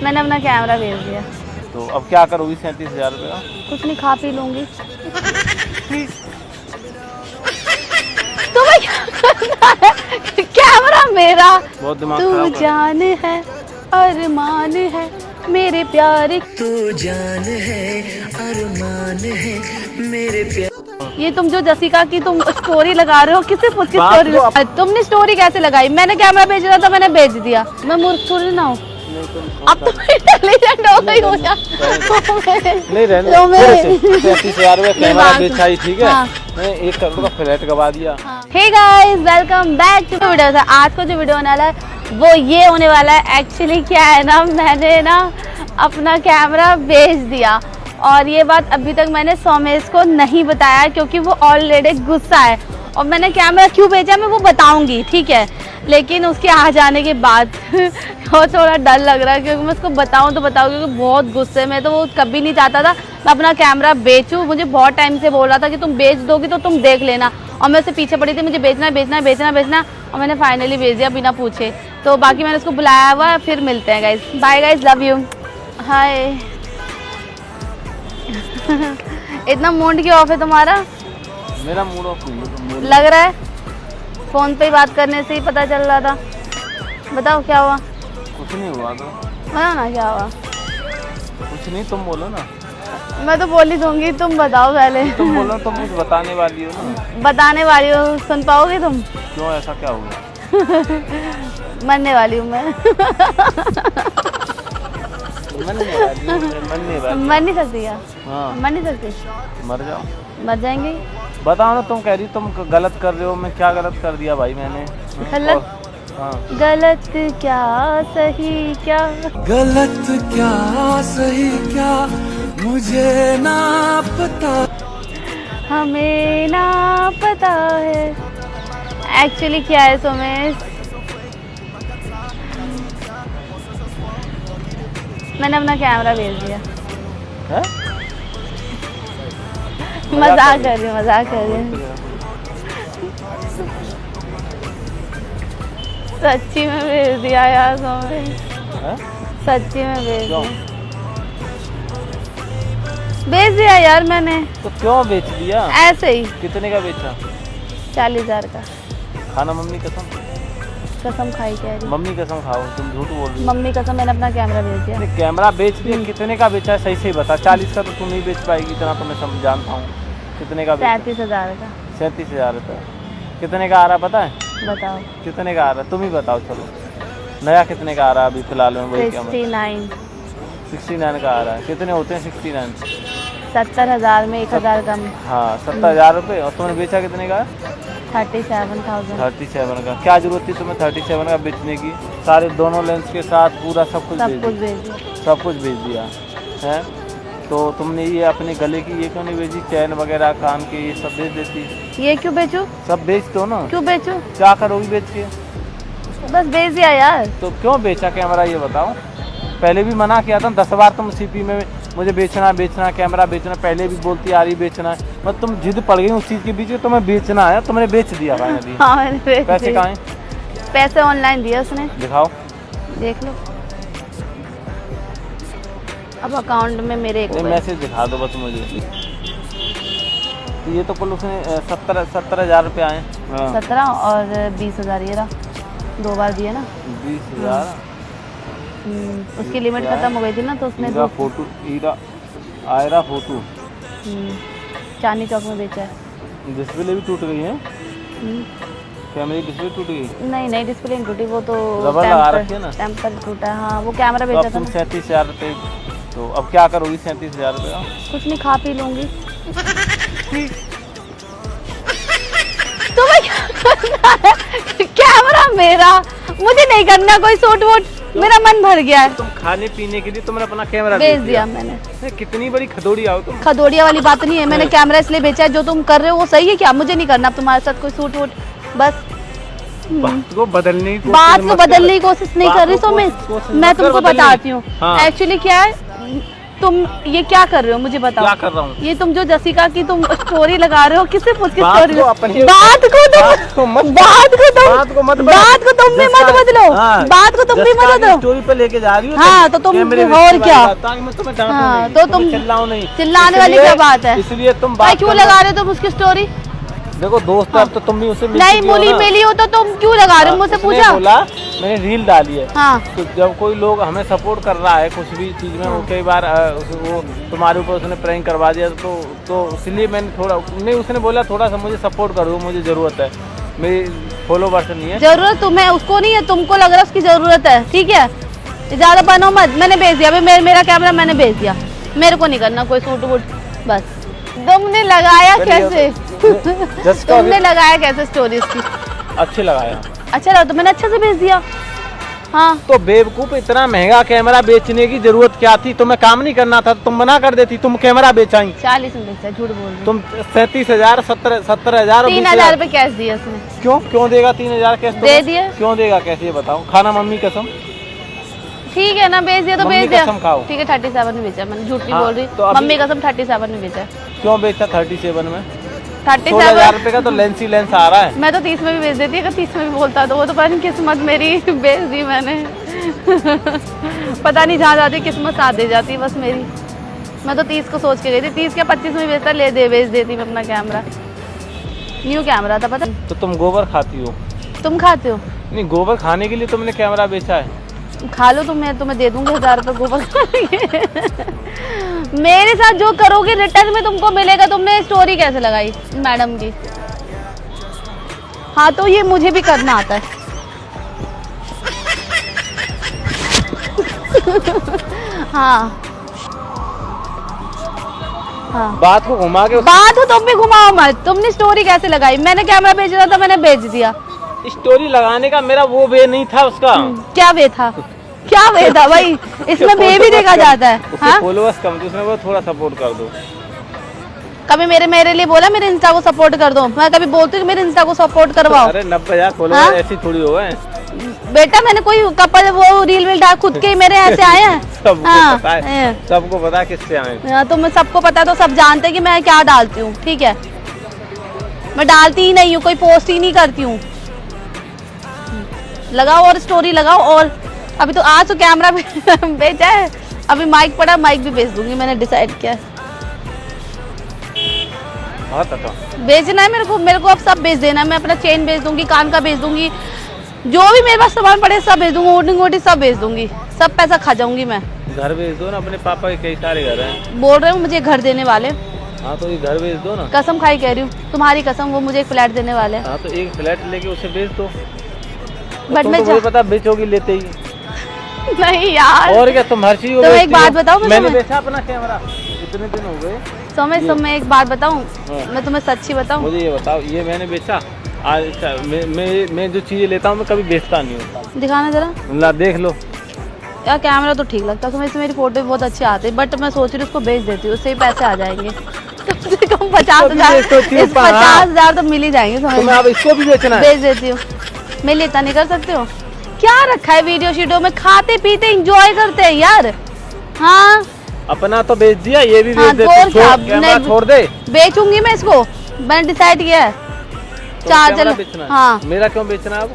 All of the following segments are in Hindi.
मैंने अपना कैमरा भेज दिया। तो अब क्या करोगी 37,000 रुपये का? कुछ नहीं, खा पी लूंगी। तुम्हें क्या करना है? कैमरा मेरा, बहुत दिमाग तू खराब कर जान है अरमान है मेरे प्यारे, तू जान है अरमान है मेरे प्यार। ये तुम जो जसिका की तुम स्टोरी लगा रहे हो, किससे पूछ के बात स्टोरी तो तुमने स्टोरी कैसे लगाई? मैंने कैमरा भेज रहा था, मैंने भेज दिया। मैं मूर्ख थोड़ी ना हूँ। अब तुम इंटेलिजेंट हो गई हो या? नहीं रहने तो मैं 37,000 रुपये कैमरा बात- बेचा ही, ठीक है। हाँ। मैं 1 करोड़ का फ्लैट गवा दिया। Hey guys, welcome back to video. आज को जो वीडियो होने वाला है वो ये होने वाला है। एक्चुअली क्या है ना, मैंने ना अपना कैमरा बेच दिया और ये बात अभी तक मैंने सौमेश को नहीं बताया क्योंकि वो ऑलरेडी गुस्सा है। और मैंने कैमरा क्यों बेचा मैं वो बताऊंगी, ठीक है, लेकिन उसके आ जाने के बाद वो थोड़ा डर लग रहा है क्योंकि मैं उसको बताऊं तो बताऊं क्योंकि बहुत गुस्से में, तो वो कभी नहीं चाहता था मैं अपना कैमरा बेचूं। मुझे बहुत टाइम से बोल रहा था कि तुम बेच दोगी तो तुम देख लेना, और मैं उससे पीछे पड़ी थी मुझे बेचना है बेचना है बेचना है बेचना, और मैंने फाइनली बेच दिया बिना पूछे। तो बाकी मैंने उसको बुलाया हुआ है, फिर मिलते हैं guys. Bye guys, love you, hi. इतना मूड क्यों ऑफ है तुम्हारा? मेरा मूड ऑफ नहीं है। लग रहा है फोन पे ही बात करने से ही पता चल रहा था। बताओ क्या हुआ? कुछ नहीं हुआ तो बताओ ना क्या हुआ। कुछ नहीं, तुम बोलो ना। मैं तो बोल ही दूंगी, तुम बताओ पहले। तुम बोलो, तुम कुछ बताने वाली हो ना। बताने वाली हो, सुन पाओगे तुम? क्यों, ऐसा क्या हुआ? मरने वाली हूँ मैं। मरने वाली हो, मरने वाली। मर नहीं सकती क्या? हाँ, मर नहीं सकती? मर जाओ। मर जाएंगे। बताओ ना, तुम कह रही तुम गलत कर रहे हो। मैं क्या गलत कर दिया भाई मैंने? गलत? हाँ। गलत क्या सही क्या? गलत क्या सही क्या मुझे ना पता, हमें ना पता है। एक्चुअली क्या है सोमेश, मैंने अपना कैमरा भेज दिया। है? मजाक कर रही हूँ, मजाक कर रही हूँ। सच्ची में भेज दिया यार सोमेश, है? सच्ची में भेज क्यों? दिया। भेज दिया यार मैंने, तो क्यों बेच दिया? ऐसे ही। कितने का बेचा? 40,000 का। खाना मम्मी कसम? कसम खाई कह रही, मम्मी कसम खाओ, तुम झूठ बोल रही हो। मम्मी कसम, मैंने अपना कैमरा भेज दिया। नहीं, कैमरा बेच दिया। कितने का बेचा है सही से बता। 40 का तो तुम नहीं बेच पाएगी, इतना तो मैं सब जानता हूँ। कितने का बेचा? 37,000 का। 37,000 रुपये। कितने का आ रहा पता है? बताओ। कितने का आ रहा है तुम ही बताओ। चलो, नया कितने का आ रहा है अभी फिलहाल में? वही क्या 69। 69 का आ रहा है। कितने होते हैं 69? 70,000 में 1,000 कम। हाँ, 70,000 रुपये। और तुमने बेचा कितने का? 37,000। 37 का। क्या जरूरत थी तुम्हें 37 का बेचने की? सारे दोनों लेंस के साथ पूरा सब कुछ सब बेच कुछ दिया। भेज दिया। सब कुछ बेच दिया है। तो तुमने ये अपने गले की ये क्यों नहीं बेची? चैन वगैरह, कान के, ये सब बेच देती। ये क्यों बेचूं? सब बेच दो ना। क्यों बेचूं? क्या करोगी बेच के? बस बेच दिया यार। तो क्यों बेचा कैमरा, ये बताओ। पहले भी मना किया था 10 बार तुम सीपी में, मुझे बेचना बेचना कैमरा बेचना। पहले भी बोलती आ रही बेचना है, मतलब तुम जिद पड़ गई उस चीज़ के बीच में। तुम्हें बेचना है, तुमने बेच दिया फाइनली। हाँ मैंने बेच पैसे दिया। कहाँ हैं? पैसे ऑनलाइन दिए उसने, दिखाओ। देख लो। अब अकाउंट में मेरे एक ये मैसेज दिखा दो बस मुझे। तो ये तो कुल उसने 70,000 रुपये आए। हाँ, 17 और 20,000 ये रहा, 2 बार दिए ना। 20,000। उसकी लिमिट खत्म हो गई थी ना, तो उसने ईरा फोटो, ईरा आयरा फोटो। चांदनी चौक में बेचा है। डिस्प्ले भी टूट गई है। हम्म, कैमरे की डिस्प्ले टूट गई। नहीं नहीं, डिस्प्ले नहीं टूटी, वो तो रबर लगा रखी है ना। टेम्पर टूटा है। हाँ, वो कैमरा तो बेचा अब था तुम ना। 37,000 रुपये। तो अब क्या करोगी 37,000 रुपये का? कुछ नहीं, खा पी लूंगी। तुम्हें क्या करना है? कैमरा मेरा, मुझे नहीं करना कोई सूट वूट, मेरा मन भर गया है। तुम खाने पीने के लिए तुमने अपना कैमरा बेच दिया मैंने। अरे कितनी बड़ी खदोड़ी आओ तुम। खदोड़िया वाली बात नहीं है, मैंने कैमरा इसलिए बेचा है। जो तुम कर रहे हो वो सही है क्या? मुझे नहीं करना अब तुम्हारे साथ कोई सूट वूट, बस। बात को बदलने की कोशिश बात को मत बदलने कर। की कोशिश नहीं बात कर रही, को तो कोशिश मत मैं कर तुमको बदलने की। बताती हूँ। हाँ। एक्चुअली क्या है, तुम ये क्या कर रहे हो मुझे बताओ। क्या कर रहा हूँ? ये तुम जो जसिका की तुम स्टोरी लगा रहे हो, किससे पूछ के बात स्टोरी? को अपनी- बात को तुम बात को मत तुम भी मत बदलो। हाँ, बात को तुम भी मत बदलो। स्टोरी पे लेके जा रही हो हाँ, तो तुम कैमरे में और इसके क्या? बारे में, ताकि मैं तुम्हें डांटूं हाँ, नहीं, तो तुम्हें तुम चिल्लाऊं नहीं। चिल्लाने वाली इसलिए- क्या बात है? इसलिए तुम भाई बात क्यों करना- लगा रहे हो तुम उसकी स्टोरी? देखो दोस्त अब तो तुम भी उसे नहीं मिली हो तो तुम क्यों लगा रहे हो? मुझसे पूछा? बोला मैंने रील डाली है। हाँ तो जब कोई लोग हमें सपोर्ट कर रहा है कुछ भी चीज़ में, वो कई बार वो तुम्हारे ऊपर उसने प्रैंक करवा दिया, तो इसलिए मैंने थोड़ा नहीं, उसने बोला थोड़ा सा मुझे सपोर्ट कर दो, मुझे ज़रूरत है, मेरी फॉलोवर्स नहीं है। जरूरत तुम्हें उसको नहीं है, तुमको लग रहा है उसकी जरूरत है, ठीक है? ज्यादा बनो मत। मैंने भेज दिया, अभी मेरा कैमरा मैंने भेज दिया, मेरे को नहीं करना कोई सूट वूट। बस तुमने लगाया कैसे? तुमने लगाया कैसे स्टोरी इसकी? अच्छे लगाया। अच्छा लगा तो मैंने अच्छे से भेज दिया। हाँ तो बेवकूफ, इतना महंगा कैमरा बेचने की जरूरत क्या थी? तुम्हें काम नहीं करना था, तुम मना कर देती, तुम कैमरा बेचाई। 40 में बेचा, झूठ बोल रही। तुम 37,000 17,000 3,000 रुपए कैश दिया उसने। क्यों देगा 3,000 कैश? दे दिए। क्यों देगा कैसे, ये बताओ? खाना मम्मी कसम। ठीक है ना, बेच दिया तो मम्मी बेच दिया। कसम खाओ। ठीक है 37 में बेचा मैंने, झूठ नहीं हाँ, बोल रही। तो अभी- मम्मी कसम 37 में बेचा। क्यों बेचा 37 में? 37 16,000 रुपए का तो लेंस ही लेंस आ रहा है। मैं तो 30 में भी बेच देती, अगर 30 में भी बोलता तो वो तो पता नहीं किस्मत मेरी बेच दी मैंने। पता नहीं जहाँ जाती किस्मत साथ दे जाती बस मेरी। मैं तो 30 को सोच के गई थी, 30 क्या 25 में बेचता, बेच देती मैं अपना कैमरा। न्यू कैमरा था पता। तो तुम गोबर खाती हो? तुम खाते हो? नहीं, गोबर खाने के लिए तुमने कैमरा बेचा है। खा लो तुम, मैं तुम्हें दे दूंगी 1000 रुपये गोबर खाने। मेरे साथ जो करोगे रिटर्न में तुमको मिलेगा। तुमने स्टोरी कैसे लगाई मैडम की? हाँ तो ये मुझे भी करना आता है। हाँ हाँ, बात को घुमा के बात हो तुम भी घुमाओ मत। तुमने स्टोरी कैसे लगाई? मैंने कैमरा भेजना था, मैंने भेज दिया। स्टोरी लगाने का मेरा वो वे नहीं था उसका। क्या वे था? क्या वे था भाई? इसमें वे भी देखा जाता है। हाँ फॉलोअर्स कम थे, उसने वो थोड़ा सपोर्ट कर दो। कभी मेरे लिए बोला मेरे इंस्टा को सपोर्ट कर दो? मैं कभी बोलती हूँ मेरे इंस्टा को सपोर्ट करवाओ? अरे 90,000 फॉलोअर हाँ? ऐसी थोड़ी हो गए। बेटा मैंने कोई कपल वो रील वील डाल खुद के ही मेरे ऐसे आए हैं। सबको पता है, सबको पता है किससे आए। तो मैं सबको पता है, तो सब जानते हैं कि मैं क्या डालती हूँ, ठीक है? मैं डालती ही नहीं हूँ, कोई पोस्ट ही नहीं करती हूँ। लगाओ और स्टोरी लगाओ। और अभी तो आज तो कैमरा बेचा है, अभी माइक पड़ा, माइक भी बेच दूंगी, मैंने डिसाइड किया है। बेचना है मेरे को अब सब बेच देना है। मैं अपना चेन बेच दूंगी, कान का बेच दूंगी, जो भी मेरे पास सामान पड़े सब बेच दूंगी, ओटी सब बेच दूंगी, सब पैसा खा जाऊंगी मैं। घर बेच दो ना, अपने पापा के कई सारे घर हैं। बोल रहे हो मुझे घर देने वाले। हाँ तो ये घर बेच दो ना। कसम खाई कह रही हूँ, तुम्हारी कसम, वो मुझे एक फ्लैट देने वाले। हाँ तो एक फ्लैट लेके उसे बेच दो। बट तुम मैं तो मुझे पता बेचोगी लेते ही। नहीं यार। और क्या, तुम हर चीज तो एक बात बताओ, मैंने बेचा अपना कैमरा, इतने दिन हो गए। मैं एक बात बताऊं, हाँ। मैं तुम्हें सच्ची बताऊं, मुझे ये बताओ, ये मैंने बेचा आज? मैं जो चीजें लेता हूँ मैं कभी बेचता नहीं हूँ। दिखाना जरा। ला देख लो। यार कैमरा तो ठीक लगता है तुम्हें, इसमें मेरी फोटो भी बहुत अच्छी आती है, बट मैं सोच रही हूँ उसको बेच देती हूँ, उससे ही पैसे आ जाएंगे। कम से कम 50,000, 50,000 तो मिल ही जाएंगे तुम्हें। अब इसको भी बेचना है? बेच देती हूँ। मैं लेता नहीं कर सकते हो क्या? रखा है वीडियो शीडियो में, खाते पीते एंजॉय करते हैं यार। हाँ अपना तो बेच दिया, ये भी बेच हाँ, दे। कैमरा छोड़ दे। बेचूंगी मैं इसको, मैंने डिसाइड किया है। चार्जर बेचना है? हाँ। मेरा क्यों बेचना है अब?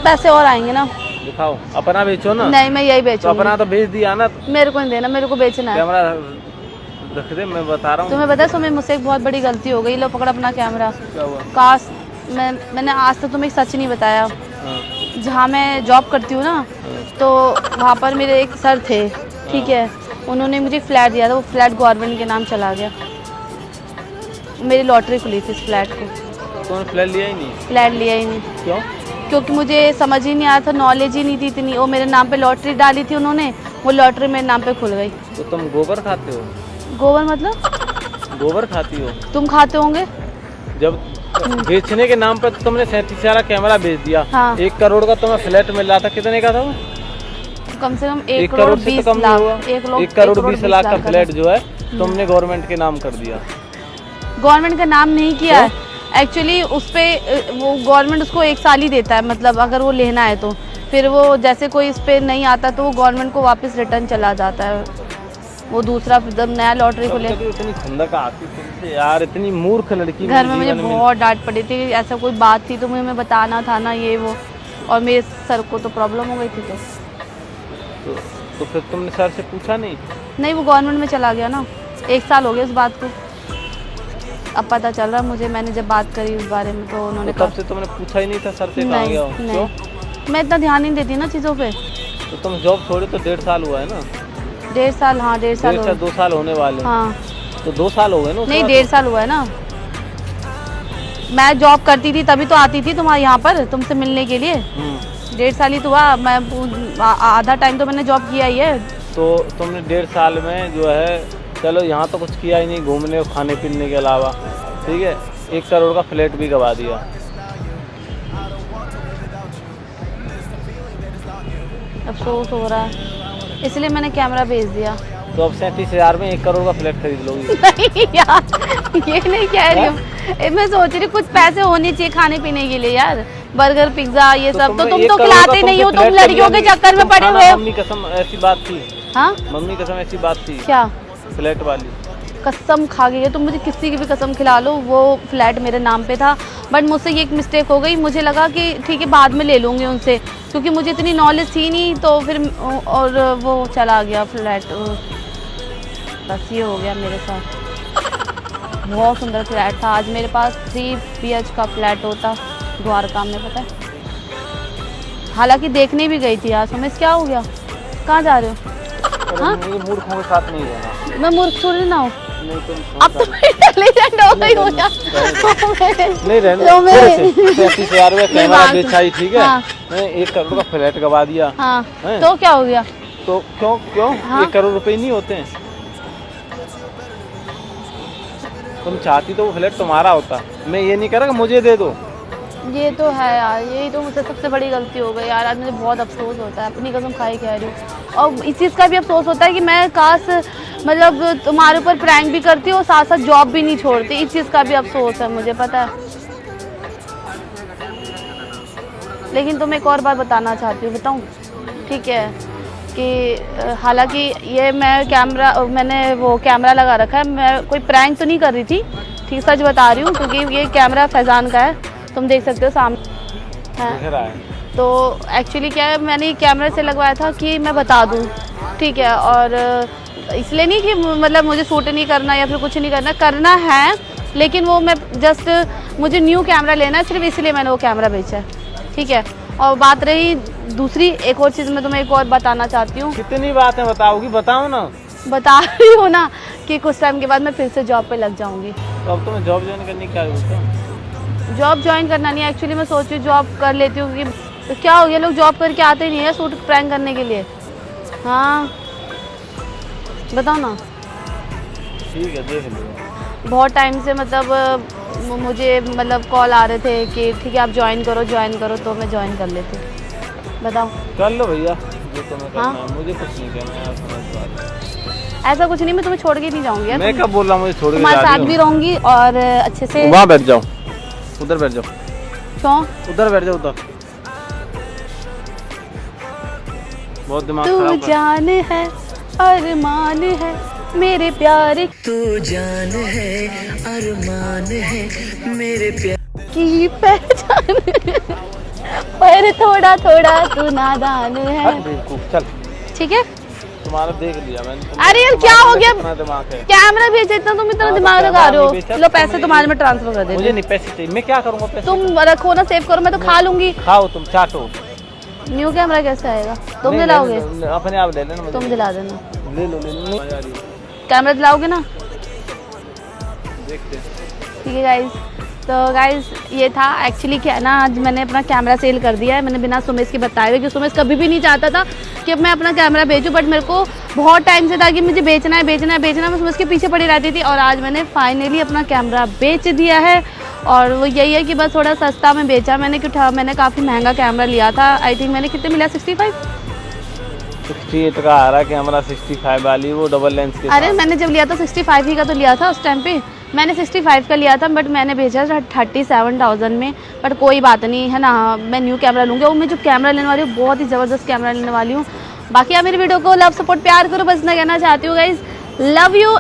पैसे और आएंगे ना। दिखाओ, अपना बेचो ना। नहीं मैं यही तो बेचूंगी। अपना तो बेच दिया ना। मेरे को नहीं देना, मेरे को बेचना है। कैमरा रख दे, मैं बता रहा हूँ। तुम्हें पता है सुमित, मुझसे एक बहुत बड़ी गलती हो गई। लो पकड़ अपना कैमरा। क्या हुआ? काश मैंने आज तक तुम्हें सच नहीं बताया। हाँ, जहाँ मैं जॉब करती हूँ ना, हाँ। तो वहाँ पर मेरे एक सर थे, ठीक है? उन्होंने मुझे एक फ्लैट दिया था, वो फ्लैट गवर्नमेंट के नाम चला गया। मेरी लॉटरी खुली थी इस फ्लैट को। तो फ्लैट लिया ही नहीं? फ्लैट लिया ही नहीं। क्यों? क्योंकि मुझे समझ ही नहीं आया था, नॉलेज ही नहीं थी इतनी। वो मेरे नाम पे लॉटरी डाली थी उन्होंने, वो लॉटरी मेरे नाम पे खुल गई। तो तुम गोबर खाते हो? गोबर मतलब? गोबर खाती हो? तुम खाते होंगे। जब बेचने के नाम पर तो तुमने 37,000 कैमरा बेच दिया। हाँ। 1 करोड़ का तुम्हें फ्लैट मिल रहा था, कितने का था वो? कम से कम 1 करोड़ से 20 तो कम नहीं हुआ। लाख। 1 करोड़ 20 लाख का फ्लैट जो है तुमने गवर्नमेंट के नाम कर दिया। गवर्नमेंट का नाम नहीं किया है एक्चुअली। उस पे वो गवर्नमेंट उसको 1 साल ही देता है, मतलब अगर वो लेना है तो। फिर वो जैसे कोई इस पे नहीं आता तो वो गवर्नमेंट को वापस रिटर्न चला जाता है। वो दूसरा एकदम नया लॉटरी खुले। कभी इतनी ठंडक आती थी यार, इतनी मूर्ख लड़की घर में मेरे मुझे जीवन में। बहुत डांट पड़ी थी, ऐसा कोई बात थी तो मुझे बताना था ना ये वो, और मेरे सर को तो प्रॉब्लम हो गई थी। तो फिर तुमने सर से पूछा नहीं? नहीं, वो गवर्नमेंट में चला गया ना, 1 साल हो गया उस बात को। अब पता चल रहा मुझे, मैंने जब बात करी उस बारे में तो उन्होंने तब से तुमने पूछा ही नहीं था सर से कहाँ गया हो? क्यों? मैं इतना ध्यान नहीं देती ना चीज़ों पे। तो तुम जॉब छोड़े तो 1.5 साल हुआ है ना? 1.5 साल, हाँ 1.5 साल 2 साल होने वाले। हाँ तो 2 साल हो गए ना? नहीं 1.5 साल हुआ है ना। मैं जॉब करती थी तभी तो आती थी तुम्हारे यहाँ पर तुमसे मिलने के लिए। 1.5 साल ही तो हुआ, मैं आधा टाइम तो मैंने जॉब किया ही है। तो तुमने 1.5 साल में जो है, चलो यहाँ तो कुछ किया ही नहीं घूमने और खाने पीने के अलावा, ठीक है, 1 करोड़ का फ्लैट भी गवा दिया। अफसोस हो रहा है, इसलिए मैंने कैमरा भेज दिया। तो अब 37,000 में 1 करोड़ का फ्लैट खरीद लोगी? नहीं यार, ये नहीं कह रही हूँ, मैं सोच रही हूँ कुछ पैसे होने चाहिए खाने पीने के लिए यार, बर्गर पिज्जा ये सब। तो तुम तो खिलाते नहीं हो, तुम लड़कियों के चक्कर में पड़े हुए हो। मम्मी कसम ऐसी बात थी? हाँ मम्मी कसम ऐसी बात थी क्या? फ्लैट वाली कसम खा गई है तुम, मुझे किसी की भी कसम खिला लो, वो फ्लैट मेरे नाम पे था, बट मुझसे ये एक मिस्टेक हो गई। मुझे लगा कि ठीक है बाद में ले लूँगी उनसे, क्योंकि मुझे इतनी नॉलेज थी नहीं, तो फिर और वो चला गया फ्लैट। बस ये हो गया मेरे साथ। बहुत सुंदर फ्लैट था, आज मेरे पास 3 BH का फ्लैट होता द्वारका में, पता है। हालांकि देखने भी गई थी आज। समझ क्या हो गया? कहाँ जा रहे हो? हाँ? मूर्खों के साथ नहीं रहना। मैं मूर्ख थोड़ी ना हूँ। नहीं तुम अब तो मैं इंटेलिजेंट हो गई हूँ यार। नहीं रहने। तो मैं 37,000 में कैमरा बेचाई, ठीक है, हाँ। 1 करोड़ का फ्लैट गवा दिया। हाँ हैं? तो क्या हो गया? तो क्यों क्यों हाँ? 1 करोड़ रुपए नहीं होते हैं? तुम चाहती तो वो फ्लैट तुम्हारा होता, मैं ये नहीं कह रहा कि मुझे दे दो। ये तो है यार, यही तो मुझसे सबसे बड़ी गलती हो गई यार। आज मुझे बहुत अफसोस होता है, अपनी कसम खाई कह रही हूँ। और इस चीज़ का भी अफसोस होता है कि मैं काश मतलब तुम्हारे ऊपर प्रैंक भी करती हूँ और साथ साथ जॉब भी नहीं छोड़ती। इस चीज़ का भी अफसोस है मुझे, पता है। लेकिन तुम्हें एक और बात बताना चाहती हूँ, बताऊँ? ठीक है, कि हालांकि ये मैंने वो कैमरा लगा रखा है, मैं कोई प्रैंक तो नहीं कर रही थी, ठीक सच बता रही हूँ, क्योंकि ये कैमरा फैजान का है, तुम देख सकते हो सामने है। तो एक्चुअली क्या है, मैंने कैमरे से लगवाया था कि मैं बता दूँ, ठीक है, और इसलिए नहीं कि मतलब मुझे शूट नहीं करना या फिर कुछ नहीं करना है, लेकिन वो मैं जस्ट मुझे न्यू कैमरा लेना है, सिर्फ इसलिए मैंने वो कैमरा बेचा है, ठीक है। और बात रही दूसरी, एक और चीज़ मैं तुम्हें एक और बताना चाहती हूँ। कितनी बातें बताओगी? बताओ ना। बता रही हूँ ना कि कुछ टाइम के बाद मैं फिर से जॉब पे लग जाऊँगी। तो अब तुम्हें जॉब ज्वाइन करने की क्या जरूरत है? जॉब ज्वाइन करना नहीं, एक्चुअली मैं सोच रही हूँ जॉब कर लेती हूँ, कि तो क्या हो गया, लोग जॉब करके आते ही नहीं है सूट प्रैंक करने के लिए। हाँ बताओ ना। ठीक है देख लो। बहुत टाइम से मतलब मुझे मतलब कॉल आ रहे थे कि ठीक है आप ज्वाइन करो, तो मैं ज्वाइन कर लेती। बताओ। कर लो भैया जो तुम्हें करना हाँ? है, मुझे कुछ नहीं करना है, समझ। ऐसा कुछ नहीं, मैं तुम्हें छोड़ के नहीं जाऊँगी यार। मैं कब बोल रहा हूँ मुझे छोड़ के तुम्हारे जा साथ रही भी हूँ? रहूँगी और अच्छे से। वहाँ बैठ जाओ, उधर बैठ जाओ। क्यों? उधर बैठ जाओ, उधर। बहुत दिमाग तू खराब कर। जान है अरमान है मेरे प्यार तू जान है अरमान है मेरे प्यार की पहचान पर थोड़ा थोड़ा तू नादान है। बेवकूफ, चल ठीक है, तुम्हारा देख लिया मैंने। अरे यार क्या हो गया, कितना दिमाग है? कैमरा भेज, इतना तुम इतना हाँ, तो दिमाग लगा रहे कैमरा नहीं हो। बेचा, लो तो पैसे मैं तुम्हारे में ट्रांसफर कर मुझे देते। नहीं पैसे चाहिए, मैं क्या करूँगा पैसे? तुम रखो ना, सेव करो, मैं तो खा लूंगी। खाओ तुम, चाटो। न्यू कैमरा कैसे आएगा? तुम नहीं, दिलाओगे? नहीं, अपने आप ले लेना, मुझे तुम दिला देना। ले लो। कैमरा दिलाओगे ना? देखते हैं। ठीक है गाइज, तो गाइज ये था एक्चुअली क्या है ना, आज मैंने अपना कैमरा सेल कर दिया है। मैंने बिना सुमेश के बताए हुए, कि सुमेश कभी भी नहीं चाहता था कि अब मैं अपना कैमरा बेचूं, बट मेरे को बहुत टाइम से था कि मुझे बेचना है। मैं सुमेश के पीछे पड़ी रहती थी, और आज मैंने फाइनली अपना कैमरा बेच दिया है। और वो यही है कि बस थोड़ा सस्ता में बेचा मैंने, क्योंकि मैंने काफ़ी महंगा कैमरा लिया था। आई थिंक मैंने कितने मिला, 68 का आ रहा है कैमरा, 65 वाली, वो डबल लेंस के अरे साथ। मैंने जब लिया था 65 ही का तो लिया था उस टाइम पे। मैंने 65 का लिया था, बट मैंने भेजा था 37,000 में। बट कोई बात नहीं है ना, मैं न्यू कैमरा लूँगी। और मैं जो कैमरा लेने वाली हूँ बहुत ही ज़बरदस्त कैमरा लेने वाली हूँ। बाकी आप मेरी वीडियो को लव सपोर्ट प्यार करो, बस इतना कहना चाहती हूँ गाइज, लव यू।